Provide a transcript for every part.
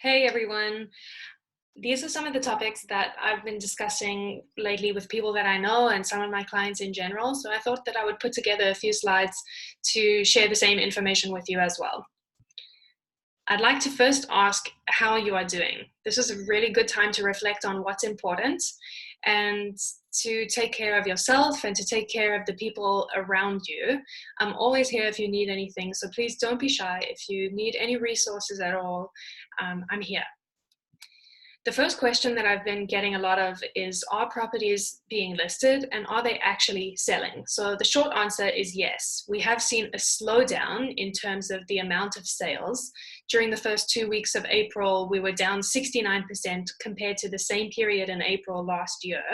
Hey everyone. These are some of the topics that I've been discussing lately with people that I know and some of my clients in general. So I thought that I would put together a few slides to share the same information with you as well. I'd like to first ask how you are doing. This is a really good time to reflect on what's important and to take care of yourself and to take care of the people around you. I'm always here if you need anything, so please don't be shy. If you need any resources at all, I'm here. The first question that I've been getting a lot of is, are properties being listed and are they actually selling? So the short answer is yes. We have seen a slowdown in terms of the amount of sales. During the first 2 weeks of April, we were down 69% compared to the same period in April last year.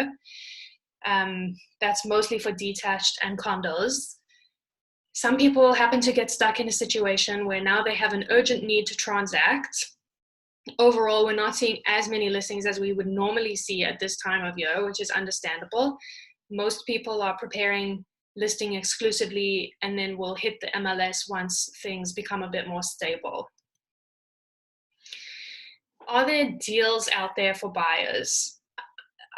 That's mostly for detached and condos. Some people happen to get stuck in a situation where now they have an urgent need to transact. Overall, we're not seeing as many listings as we would normally see at this time of year, which is understandable. Most people are preparing listing exclusively and then will hit the MLS once things become a bit more stable. Are there deals out there for buyers?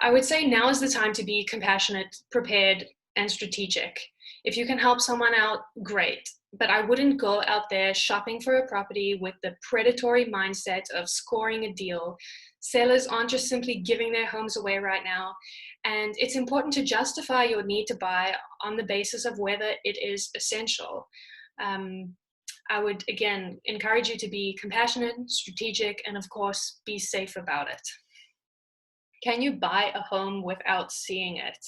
I would say now is the time to be compassionate, prepared, and strategic. If you can help someone out, great. But I wouldn't go out there shopping for a property with the predatory mindset of scoring a deal. Sellers aren't just simply giving their homes away right now. And it's important to justify your need to buy on the basis of whether it is essential. I would, again, encourage you to be compassionate, strategic, and of course, be safe about it. Can you buy a home without seeing it?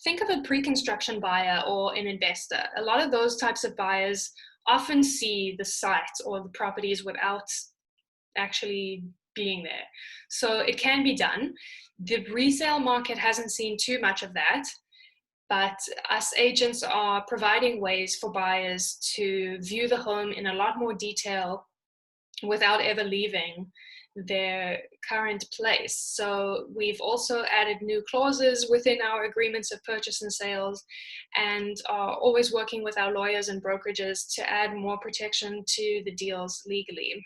Think of a pre-construction buyer or an investor. A lot of those types of buyers often see the site or the properties without actually being there. So it can be done. The resale market hasn't seen too much of that, but us agents are providing ways for buyers to view the home in a lot more detail without ever leaving their current place. So we've also added new clauses within our agreements of purchase and sales, and are always working with our lawyers and brokerages to add more protection to the deals legally.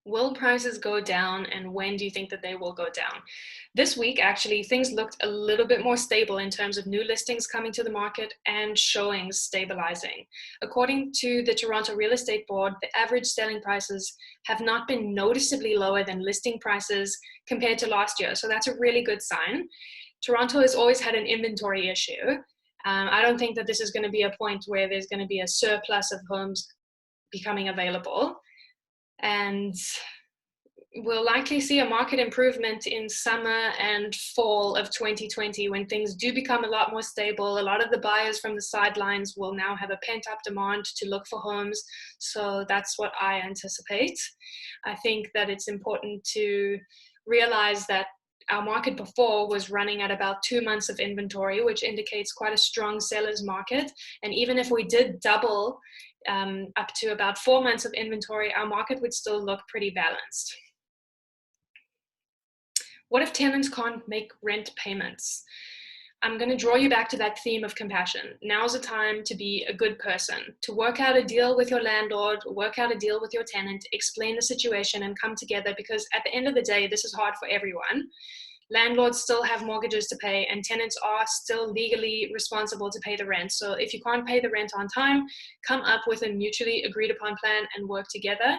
Will prices go down, and when do you think that they will go down? This week, actually, things looked a little bit more stable in terms of new listings coming to the market and showings stabilizing. According to the Toronto Real Estate Board, the average selling prices have not been noticeably lower than listing prices compared to last year. So that's a really good sign. Toronto has always had an inventory issue. I don't think that this is going to be a point where there's going to be a surplus of homes becoming available. And we'll likely see a market improvement in summer and fall of 2020 when things do become a lot more stable. A lot of the buyers from the sidelines will now have a pent-up demand to look for homes. So that's what I anticipate. I think that it's important to realize that our market before was running at about 2 months of inventory, which indicates quite a strong seller's market. And even if we did double up to about 4 months of inventory, our market would still look pretty balanced. What if tenants can't make rent payments? I'm going to draw you back to that theme of compassion. Now's the time to be a good person, to work out a deal with your landlord, work out a deal with your tenant, explain the situation and come together, because at the end of the day, this is hard for everyone. Landlords still have mortgages to pay and tenants are still legally responsible to pay the rent. So if you can't pay the rent on time, come up with a mutually agreed upon plan and work together.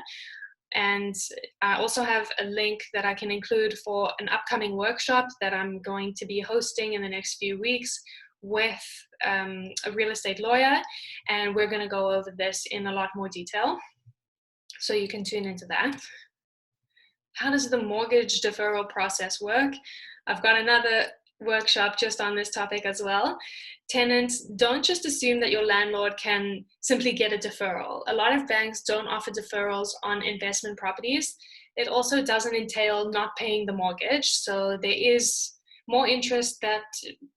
And I also have a link that I can include for an upcoming workshop that I'm going to be hosting in the next few weeks with a real estate lawyer. And we're going to go over this in a lot more detail. So you can tune into that. How does the mortgage deferral process work? I've got another workshop just on this topic as well. Tenants, don't just assume that your landlord can simply get a deferral. A lot of banks don't offer deferrals on investment properties. It also doesn't entail not paying the mortgage. So there is more interest that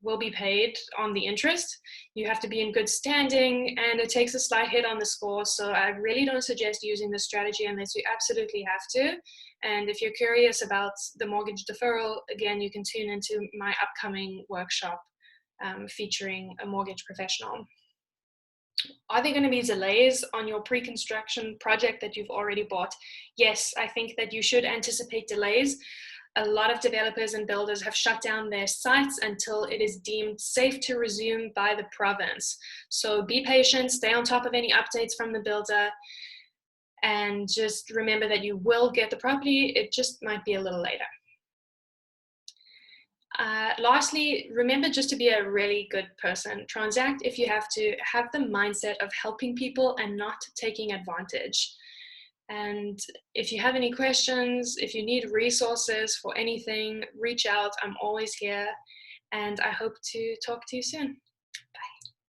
will be paid on the interest. You have to be in good standing and it takes a slight hit on the score. So I really don't suggest using this strategy unless you absolutely have to. And if you're curious about the mortgage deferral, again, you can tune into my upcoming workshop featuring a mortgage professional. Are there going to be delays on your pre-construction project that you've already bought? Yes, I think that you should anticipate delays. A lot of developers and builders have shut down their sites until it is deemed safe to resume by the province. So be patient, stay on top of any updates from the builder, and just remember that you will get the property. It just might be a little later. Lastly, remember just to be a really good person. Transact if you have to. Have the mindset of helping people and not taking advantage. And if you have any questions, if you need resources for anything, reach out. I'm always here. And I hope to talk to you soon.